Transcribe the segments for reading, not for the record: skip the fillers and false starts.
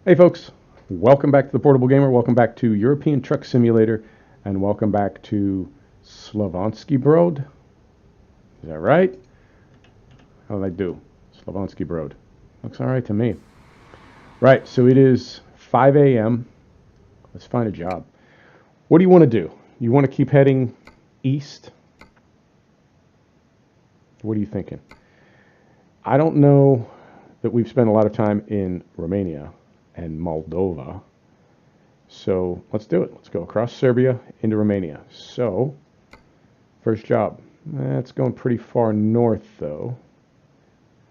Hey folks, welcome back to the Portable Gamer, welcome back to European Truck Simulator, and welcome back to Slavonski Brod. Is that right? How did I do? Slavonski Brod. Looks alright to me. Right, so it is 5 a.m. Let's find a job. What do you want to do? You want to keep heading east? What are you thinking? I don't know that we've spent a lot of time in Romania and Moldova. So let's do it. Let's go across Serbia into Romania. So, first job. That's going pretty far north though.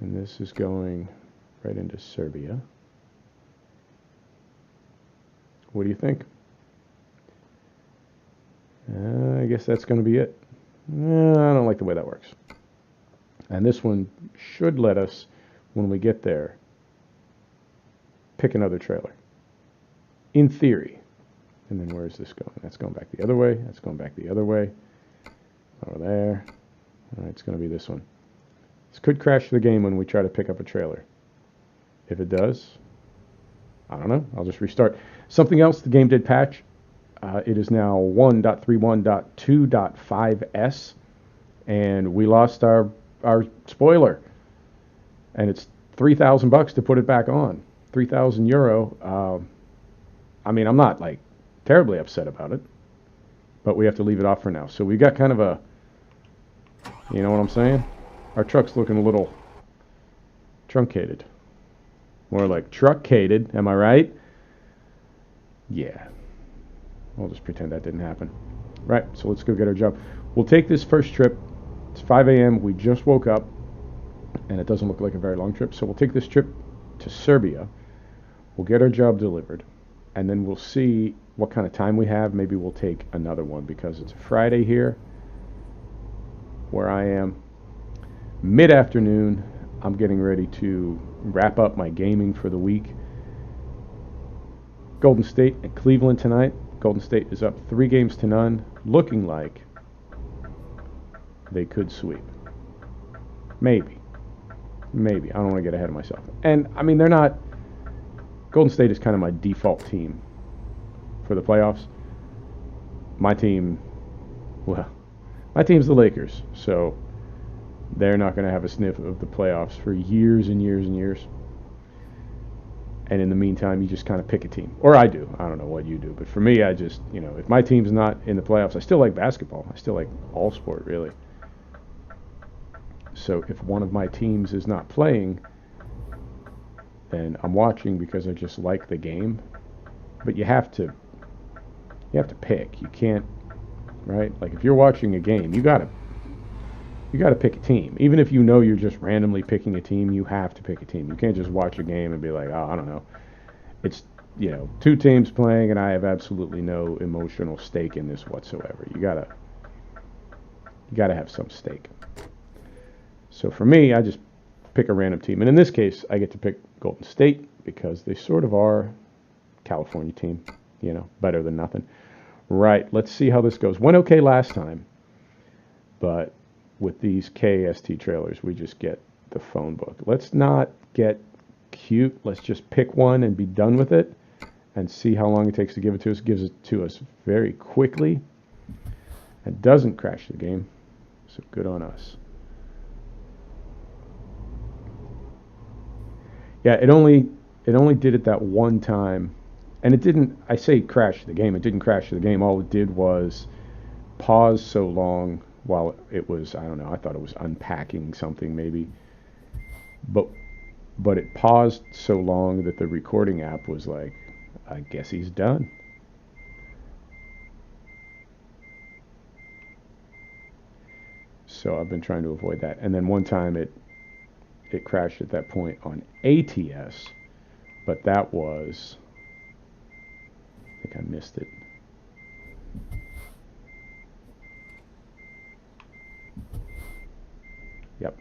And this is going right into Serbia. What do you think? I guess that's going to be it. I don't like the way that works. And this one should let us, when we get there, pick another trailer. In theory. And then where is this going? That's going back the other way. That's going back the other way. Over there. All right, it's going to be this one. This could crash the game when we try to pick up a trailer. If it does, I don't know. I'll just restart. Something else, the game did patch. It is now 1.31.2.5s. And we lost our spoiler. And it's $3,000 to put it back on. 3,000 euro. I mean, I'm not like terribly upset about it, but we have to leave it off for now. So we got kind of a, you know what I'm saying? Our truck's looking a little truncated. More like truckated, am I right? Yeah. I'll just pretend that didn't happen. Right, so let's go get our job. We'll take this first trip. It's 5 a.m. We just woke up, and it doesn't look like a very long trip. So we'll take this trip to Serbia. We'll get our job delivered, and then we'll see what kind of time we have. Maybe we'll take another one because it's a Friday here where I am. Mid-afternoon, I'm getting ready to wrap up my gaming for the week. Golden State and Cleveland tonight. Golden State is up 3-0, looking like they could sweep. Maybe. I don't want to get ahead of myself. And, I mean, they're not... Golden State is kind of my default team for the playoffs. My team's the Lakers, so they're not going to have a sniff of the playoffs for years and years and years. And in the meantime, you just kind of pick a team. Or I do. I don't know what you do. But for me, I just, if my team's not in the playoffs, I still like basketball. I still like all sport, really. So if one of my teams is not playing, then I'm watching because I just like the game. But you have to pick. You can't, right? Like if you're watching a game, you gotta pick a team. Even if you know you're just randomly picking a team, you have to pick a team. You can't just watch a game and be like, oh, I don't know. It's, two teams playing and I have absolutely no emotional stake in this whatsoever. You gotta have some stake. So for me, I just pick a random team. And in this case, I get to pick Golden State because they sort of are California team, better than nothing. Right, let's see how this goes. Went okay last time, but with these KST trailers, we just get the phone book. Let's not get cute. Let's just pick one and be done with it and see how long it takes to give it to us. Gives it to us very quickly and doesn't crash the game, so good on us. Yeah, it only did it that one time, and it didn't. I say crash the game. It didn't crash the game. All it did was pause so long while it was. I don't know. I thought it was unpacking something maybe, but it paused so long that the recording app was like, I guess he's done. So I've been trying to avoid that. And then one time it crashed at that point on ETS, but that was, I think I missed it. Yep.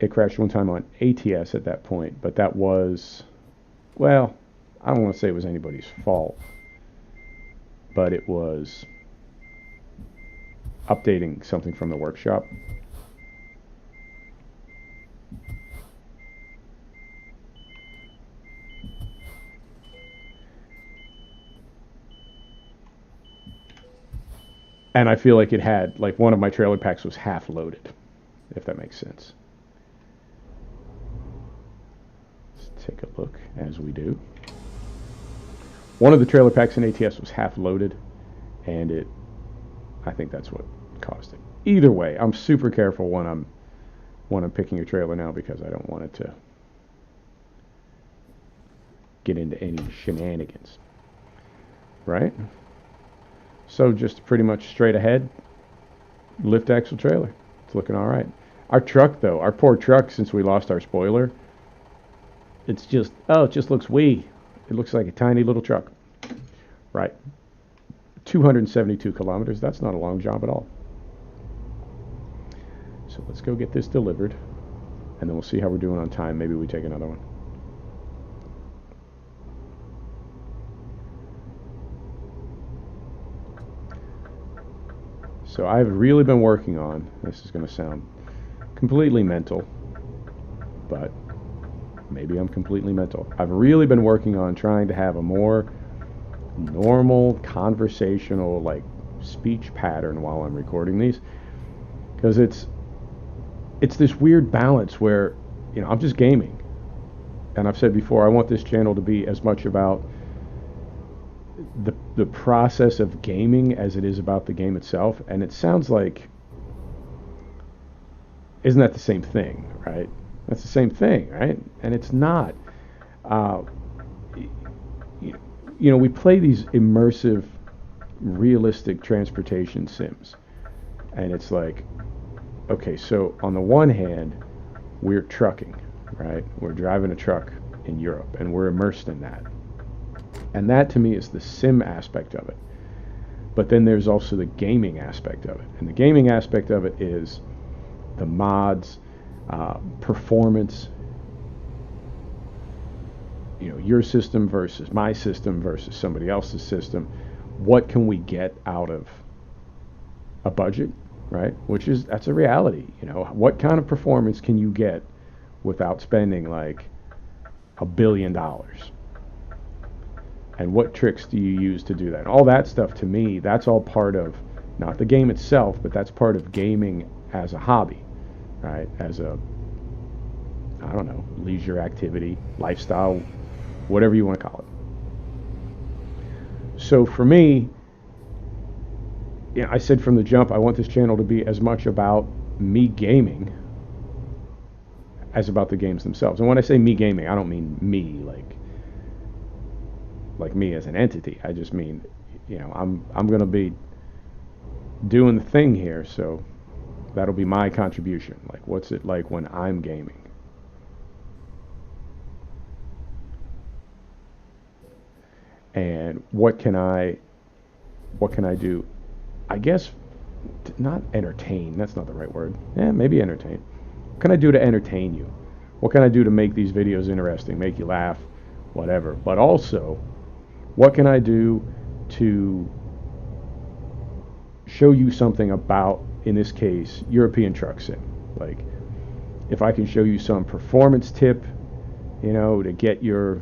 It crashed one time on ETS at that point, but that was, well, I don't want to say it was anybody's fault, but it was updating something from the workshop. And I feel like it had, like, one of my trailer packs was half loaded, if that makes sense. Let's take a look as we do. One of the trailer packs in ATS was half loaded, and I think that's what caused it. Either way, I'm super careful when I'm picking a trailer now, because I don't want it to get into any shenanigans. Right? So just pretty much straight ahead, lift axle trailer. It's looking all right. Our truck, though, our poor truck, since we lost our spoiler, it just looks wee. It looks like a tiny little truck. Right. 272 kilometers. That's not a long job at all. So let's go get this delivered, and then we'll see how we're doing on time. Maybe we take another one. So I've really been working on, this is going to sound completely mental, but maybe I'm completely mental. I've really been working on trying to have a more normal, conversational, like, speech pattern while I'm recording these, because it's this weird balance where, I'm just gaming. And I've said before, I want this channel to be as much about the process of gaming as it is about the game itself. And it sounds like, isn't that the same thing, right? That's the same thing, right? And it's not. We play these immersive, realistic transportation sims, and it's like, okay, so on the one hand, we're trucking, right? We're driving a truck in Europe, and we're immersed in that. And that, to me, is the sim aspect of it. But then there's also the gaming aspect of it. And the gaming aspect of it is the mods, performance, your system versus my system versus somebody else's system. What can we get out of a budget, right? That's a reality. What kind of performance can you get without spending like $1 billion? And what tricks do you use to do that? All that stuff, to me, that's all part of, not the game itself, but that's part of gaming as a hobby, right? As a, I don't know, leisure activity, lifestyle, whatever you want to call it. So for me, I said from the jump, I want this channel to be as much about me gaming as about the games themselves. And when I say me gaming, I don't mean me like me as an entity. I just mean, I'm going to be doing the thing here, so that'll be my contribution. Like, what's it like when I'm gaming? And what can I do? I guess not entertain. That's not the right word. Maybe entertain. What can I do to entertain you? What can I do to make these videos interesting, make you laugh, whatever? But also, what can I do to show you something about, in this case, European truck sim? Like, if I can show you some performance tip, to get your,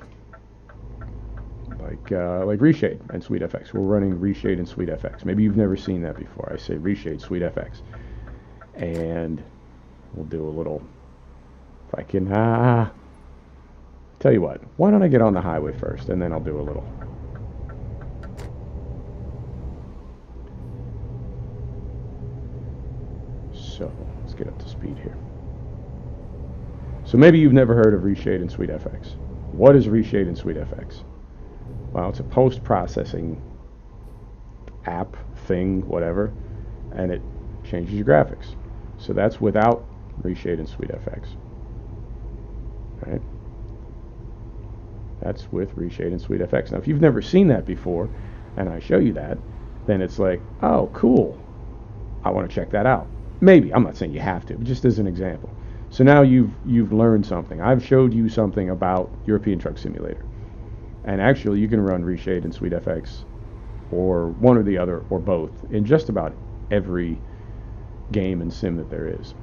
like Reshade and SweetFX. We're running Reshade and SweetFX. Maybe you've never seen that before. I say Reshade, SweetFX. And we'll do a little, if I can, tell you what, why don't I get on the highway first, and then I'll do a little. So let's get up to speed here. So maybe you've never heard of Reshade and SweetFX. What is Reshade and SweetFX? Well, it's a post-processing app, thing, whatever, and it changes your graphics. So that's without Reshade and SweetFX. Right? That's with Reshade and SweetFX. Now, if you've never seen that before, and I show you that, then it's like, oh, cool. I want to check that out. Maybe. I'm not saying you have to, but just as an example. So now you've learned something. I've showed you something about European Truck Simulator. And actually, you can run Reshade and SweetFX, or one or the other, or both, in just about every game and sim that there is.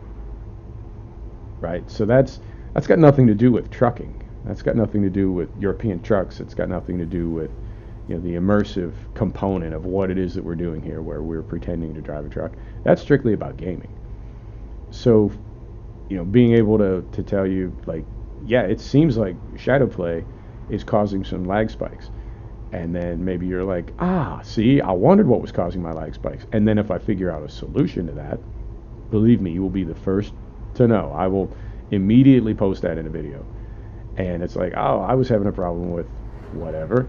Right? So that's got nothing to do with trucking. That's got nothing to do with European trucks. It's got nothing to do with, the immersive component of what it is that we're doing here, where we're pretending to drive a truck. That's strictly about gaming. So, being able to tell you, like, yeah, it seems like shadow play is causing some lag spikes. And then maybe you're like, see, I wondered what was causing my lag spikes. And then if I figure out a solution to that, believe me, you will be the first to know. I will immediately post that in a video. And it's like, I was having a problem with whatever,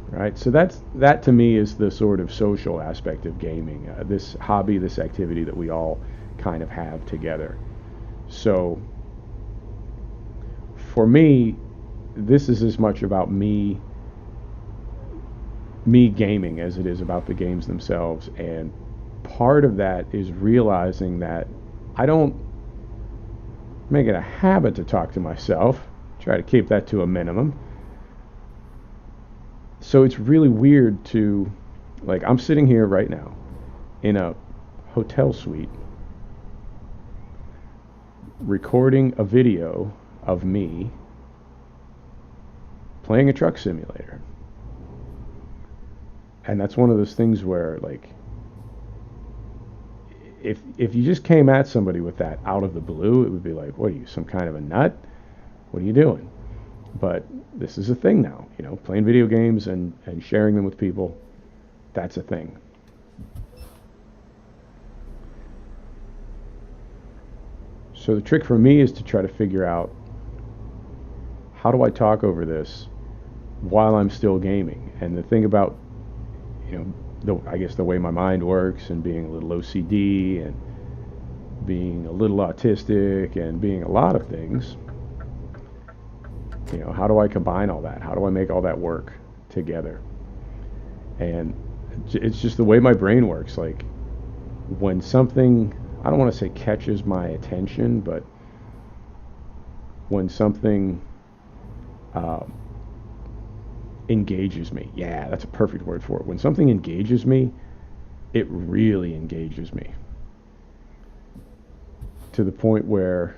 right? So that to me is the sort of social aspect of gaming, this hobby, this activity that we all kind of have together. So for me, this is as much about me gaming as it is about the games themselves. And part of that is realizing that I don't make it a habit to talk to myself, try to keep that to a minimum. So it's really weird to, like, I'm sitting here right now in a hotel suite recording a video of me playing a truck simulator. And that's one of those things where, like, if you just came at somebody with that out of the blue, it would be like, what are you, some kind of a nut? What are you doing? But this is a thing now, playing video games and sharing them with people, that's a thing. So the trick for me is to try to figure out, how do I talk over this while I'm still gaming? And the thing about, I guess the way my mind works, and being a little OCD and being a little autistic and being a lot of things, how do I combine all that? How do I make all that work together? And it's just the way my brain works. Like, when something, I don't want to say catches my attention, but when something engages me. Yeah, that's a perfect word for it. When something engages me, it really engages me. To the point where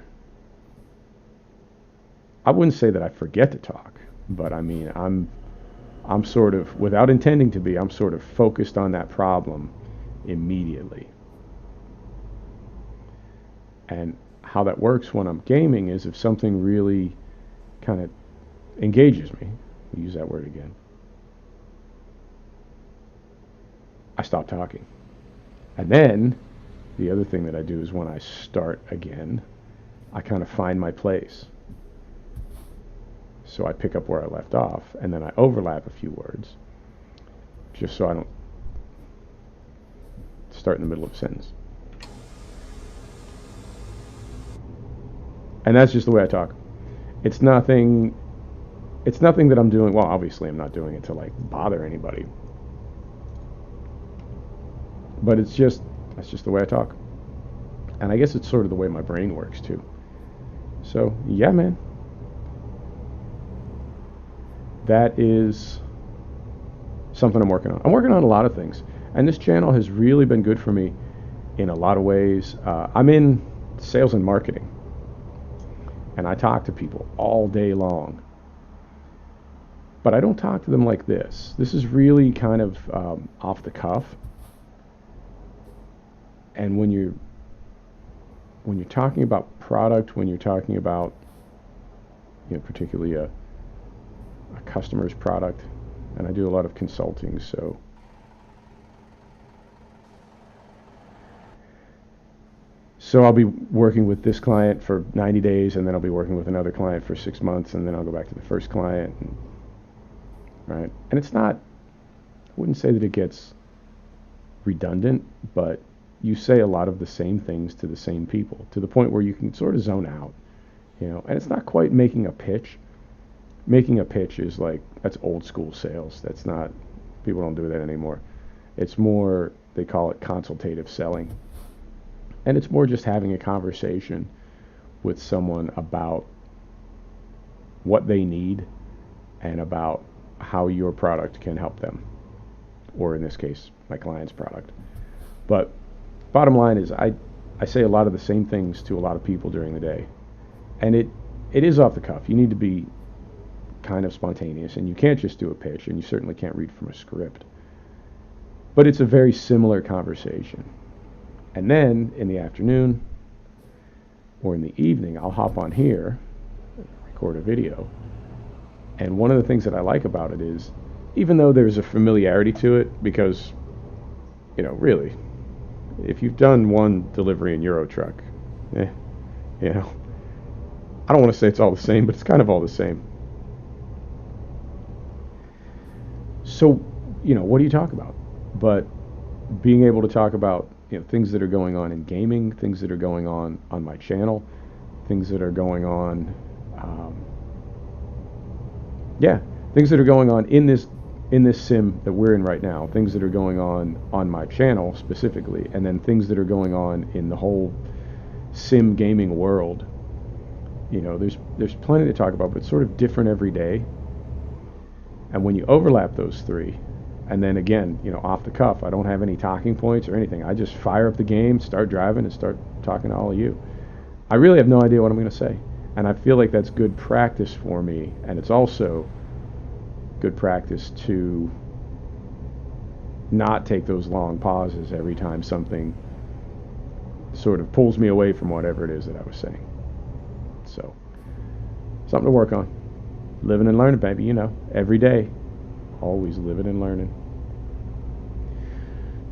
I wouldn't say that I forget to talk, but I mean, I'm sort of, without intending to be, I'm sort of focused on that problem immediately. And how that works when I'm gaming is, if something really kind of engages me, we use that word again, I stop talking. And then the other thing that I do is, when I start again, I kind of find my place. So I pick up where I left off, and then I overlap a few words, just so I don't start in the middle of a sentence. And that's just the way I talk. It's nothing that I'm doing, well, obviously I'm not doing it to, like, bother anybody. But that's just the way I talk. And I guess it's sort of the way my brain works too. So, yeah, man. That is something I'm working on. I'm working on a lot of things. And this channel has really been good for me in a lot of ways. I'm in sales and marketing. And I talk to people all day long. But I don't talk to them like this. This is really kind of off the cuff. And when you're talking about product, when you're talking about, particularly a customer's product, and I do a lot of consulting, so I'll be working with this client for 90 days, and then I'll be working with another client for 6 months, and then I'll go back to the first client, right? And it's not, I wouldn't say that it gets redundant, but you say a lot of the same things to the same people, to the point where you can sort of zone out, and it's not quite making a pitch. Making a pitch is like, that's old school sales. That's not, people don't do that anymore. It's more, they call it consultative selling. And it's more just having a conversation with someone about what they need and about how your product can help them, or in this case, my client's product. But bottom line is, I say a lot of the same things to a lot of people during the day, and it is off the cuff. You need to be kind of spontaneous, and you can't just do a pitch, and you certainly can't read from a script. But it's a very similar conversation. And then in the afternoon or in the evening, I'll hop on here, record a video. And one of the things that I like about it is, even though there's a familiarity to it, because, you know, really, if you've done one delivery in Euro Truck, you know, I don't want to say it's all the same, but it's kind of all the same. So, you know, what do you talk about? But being able to talk about, you know, things that are going on in gaming, things that are going on my channel, things that are going on, things that are going on in this sim that we're in right now, things that are going on my channel specifically, and then things that are going on in the whole sim gaming world. You know, there's plenty to talk about, but it's sort of different every day. And when you overlap those three, and then again, you know, off the cuff, I don't have any talking points or anything. I just fire up the game, start driving, and start talking to all of you. I really have no idea what I'm going to say. And I feel like that's good practice for me. And it's also good practice to not take those long pauses every time something sort of pulls me away from whatever it is that I was saying. So, something to work on. Living and learning, baby, you know, every day. Always living and learning.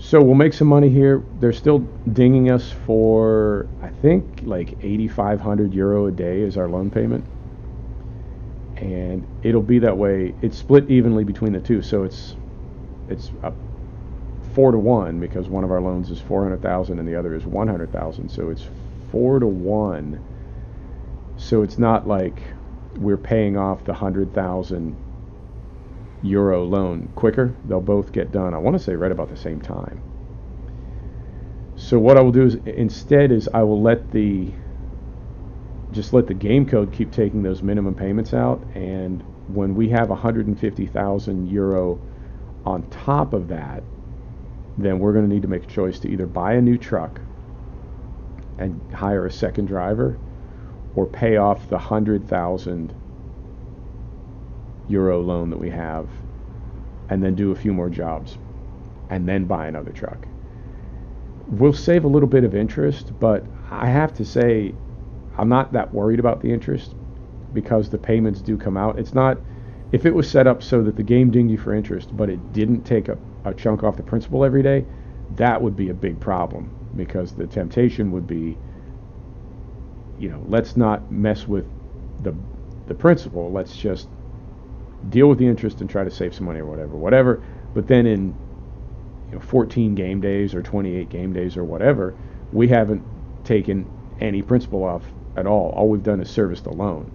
So we'll make some money here. They're still dinging us for, I think, like 8,500 euro a day is our loan payment. And it'll be that way. It's split evenly between the two. So it's a 4-to-1, because one of our loans is 400,000 and the other is 100,000. So it's 4-to-1. So it's not like we're paying off the 100,000 euro loan quicker. They'll both get done, I want to say, right about the same time. So what I will do is instead is I will let the game code keep taking those minimum payments out, and when we have 150,000 euro on top of that, then we're going to need to make a choice to either buy a new truck and hire a second driver, or pay off the 100,000 euro loan that we have, and then do a few more jobs, and then buy another truck. We'll save a little bit of interest, but I have to say I'm not that worried about the interest, because the payments do come out. It's not, if it was set up so that the game dinged you for interest, but it didn't take a chunk off the principal every day, that would be a big problem, because the temptation would be, you know, let's not mess with the principal. Let's just deal with the interest and try to save some money or whatever. But then in, you know, 14 game days or 28 game days or whatever, we haven't taken any principal off at all. All we've done is service the loan.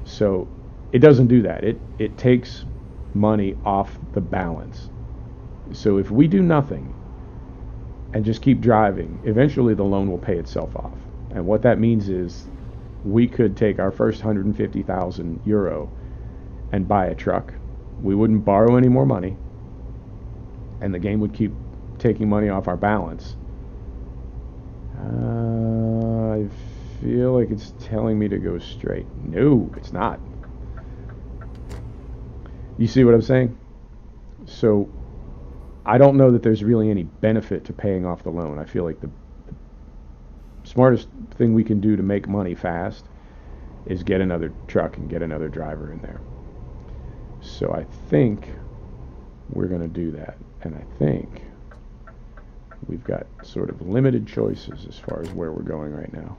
So it doesn't do that. It takes money off the balance. So if we do nothing and just keep driving, eventually the loan will pay itself off. And what that means is we could take our first 150,000 euro and buy a truck. We wouldn't borrow any more money, and the game would keep taking money off our balance. I feel like it's telling me to go straight. No, it's not. You see what I'm saying? So I don't know that there's really any benefit to paying off the loan. I feel like the smartest thing we can do to make money fast is get another truck and get another driver in there. So I think we're going to do that. And I think we've got sort of limited choices as far as where we're going right now.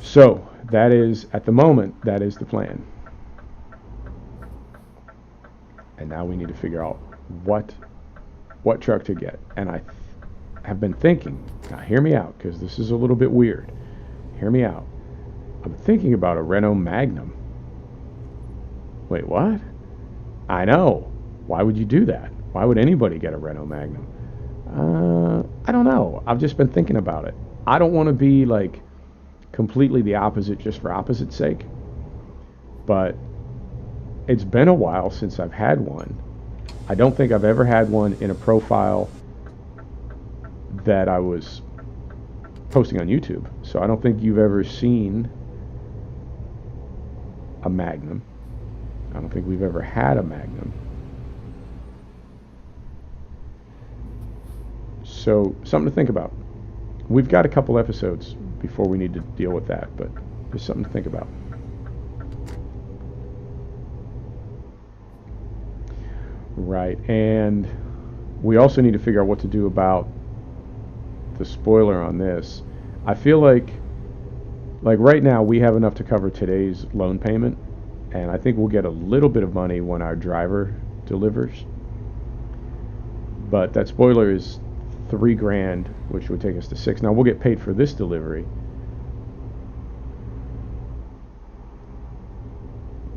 So that is, at the moment, that is the plan. And now we need to figure out what truck to get. And I have been thinking, now hear me out, because this is a little bit weird. Hear me out. I'm thinking about a Renault Magnum. Wait, what? I know. Why would you do that? Why would anybody get a Renault Magnum? I don't know. I've just been thinking about it. I don't want to be like completely the opposite just for opposite's sake. But it's been a while since I've had one. I don't think I've ever had one in a profile that I was posting on YouTube. So I don't think you've ever seen a Magnum. I don't think we've ever had a Magnum. So something to think about. We've got a couple episodes before we need to deal with that, but there's something to think about. Right, and we also need to figure out what to do about the spoiler on this. I feel like right now we have enough to cover today's loan payment, and I think we'll get a little bit of money when our driver delivers. But that spoiler is $3,000, which would take us to $6,000. Now we'll get paid for this delivery,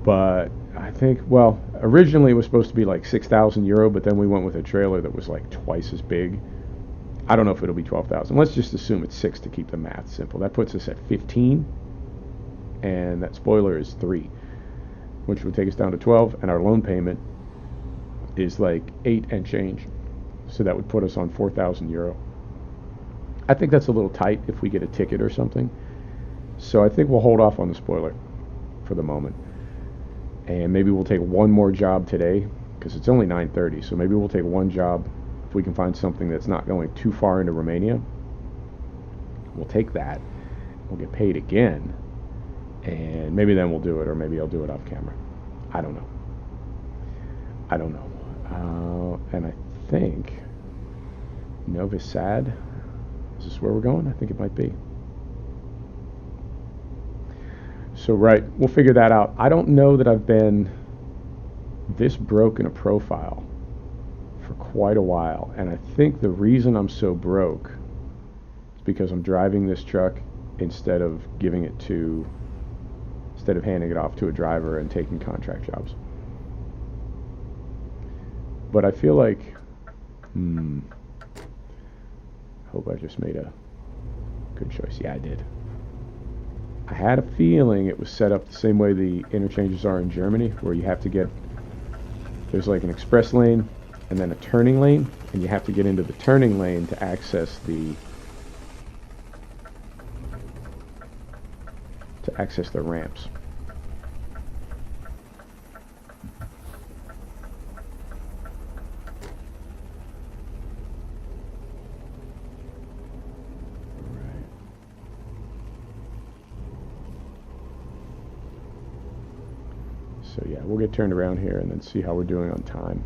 but I think, well, originally it was supposed to be like €6,000, but then we went with a trailer that was like twice as big. I don't know if it'll be 12,000. Let's just assume it's 6 to keep the math simple. That puts us at 15, and that spoiler is 3, which would take us down to 12, and our loan payment is like 8 and change. So that would put us on €4,000. I think that's a little tight if we get a ticket or something. So I think we'll hold off on the spoiler for the moment. And maybe we'll take one more job today, because it's only 9:30. So maybe we'll take one job. If we can find something that's not going too far into Romania, we'll take that. We'll get paid again. And maybe then we'll do it, or maybe I'll do it off camera. I don't know. And I think Novi Sad. Is this where we're going? I think it might be. So right, we'll figure that out. I don't know that I've been this broke in a profile for quite a while, and I think the reason I'm so broke is because I'm driving this truck instead of handing it off to a driver and taking contract jobs. But I feel like, hope I just made a good choice. Yeah, I did. I had a feeling it was set up the same way the interchanges are in Germany, where you have to there's like an express lane and then a turning lane, and you have to get into the turning lane to access the ramps. So yeah, we'll get turned around here and then see how we're doing on time.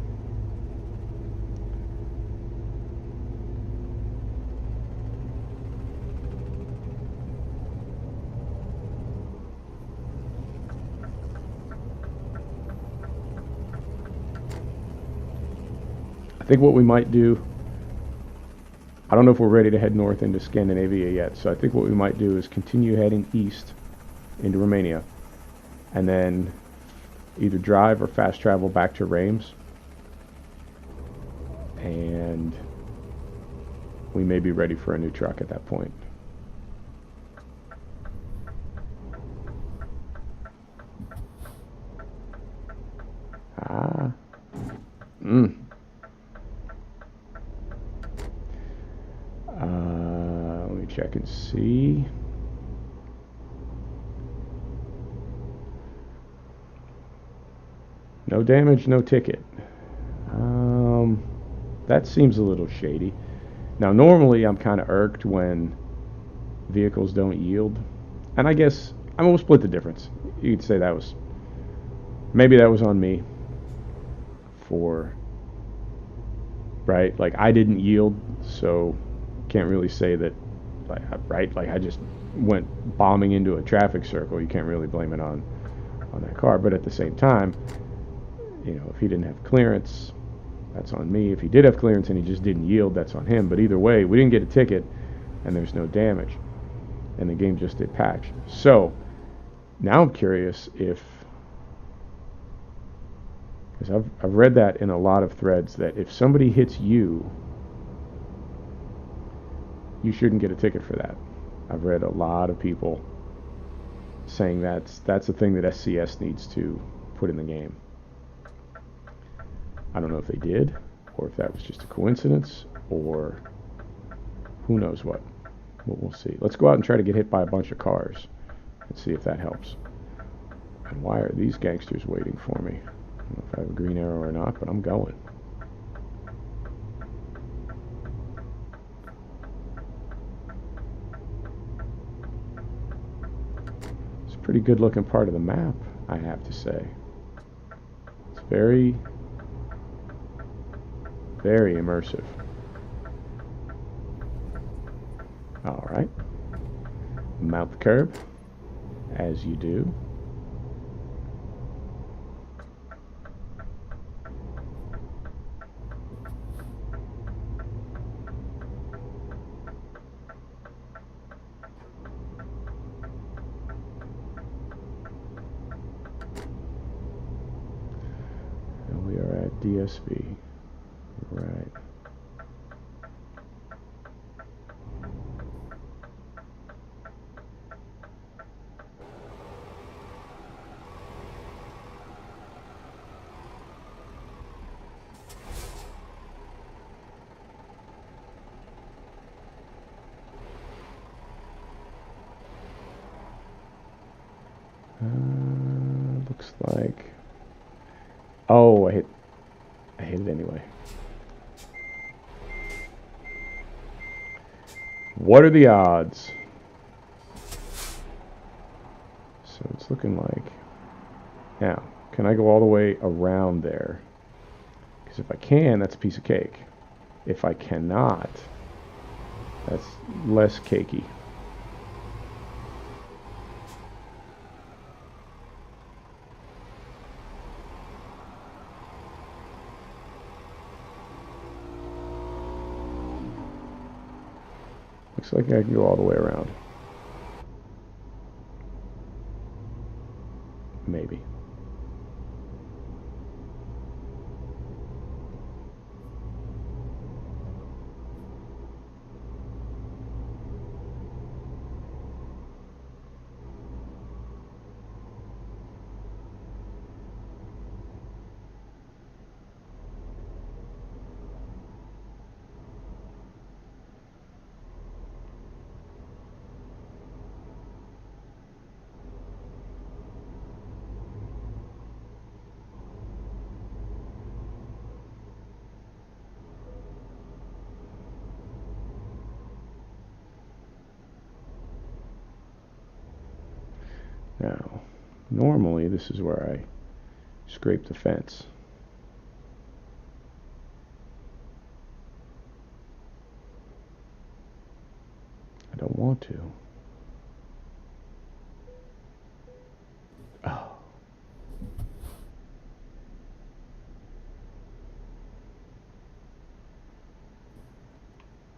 I think what we might do, I don't know if we're ready to head north into Scandinavia yet, so I think what we might do is continue heading east into Romania, and then either drive or fast travel back to Reims, and we may be ready for a new truck at that point. Let me check and see. No damage, no ticket. That seems a little shady. Now, normally I'm kind of irked when vehicles don't yield, and I guess we'll split the difference. You could say maybe that was on me right? Like, I didn't yield, so can't really say that, right? Like, I just went bombing into a traffic circle. You can't really blame it on that car. But at the same time, if he didn't have clearance, that's on me. If he did have clearance and he just didn't yield, that's on him. But either way, we didn't get a ticket, and there's no damage, and the game just did patch. So now I'm curious because I've read that in a lot of threads, that if somebody hits you, you shouldn't get a ticket for that. I've read a lot of people saying that's a thing that SCS needs to put in the game. I don't know if they did, or if that was just a coincidence, or who knows what. But we'll see. Let's go out and try to get hit by a bunch of cars and see if that helps. And why are these gangsters waiting for me? I don't know if I have a green arrow or not, but I'm going. It's a pretty good looking part of the map, I have to say. It's very, very immersive. Alright. Mount the curb, as you do. And we are at DSV. Right. Looks like... Oh, I hit it anyway. What are the odds? So it's looking like... Now, can I go all the way around there? Because if I can, that's a piece of cake. If I cannot, that's less cakey. Looks like I can go all the way around. Maybe. Now, normally this is where I scrape the fence. I don't want to. Oh.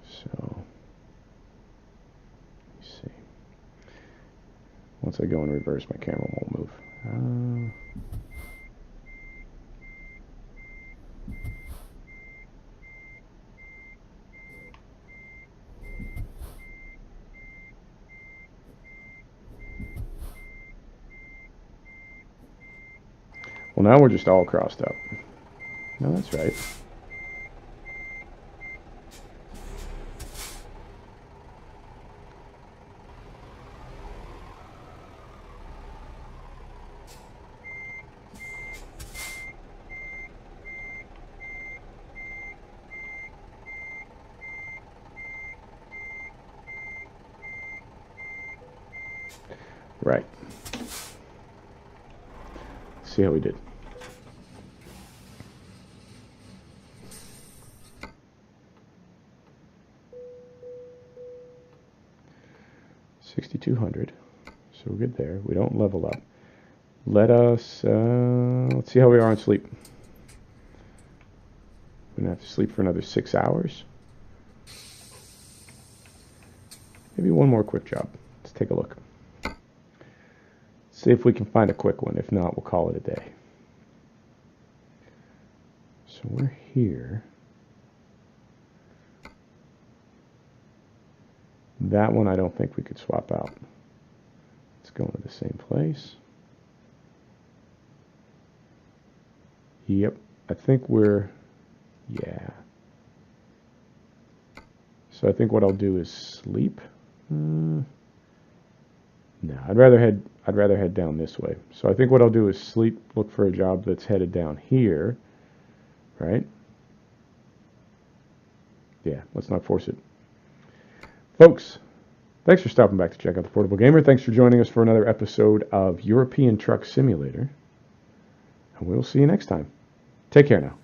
So, let me see. Once I go in reverse, my camera won't move. Well, now we're just all crossed up. No, that's right. Right. See how we did. $6,200. So we're good there. We don't level up. Let us, let's see how we are on sleep. We're going to have to sleep for another 6 hours. Maybe one more quick job. Let's take a look. See if we can find a quick one. If not, we'll call it a day. So we're here. That one I don't think we could swap out. Let's go into the same place. Yep, I think we're, yeah. So I think what I'll do is sleep No, I'd rather head down this way. So I think what I'll do is look for a job that's headed down here, right? Yeah, let's not force it. Folks, thanks for stopping back to check out the Portable Gamer. Thanks for joining us for another episode of European Truck Simulator. And we'll see you next time. Take care now.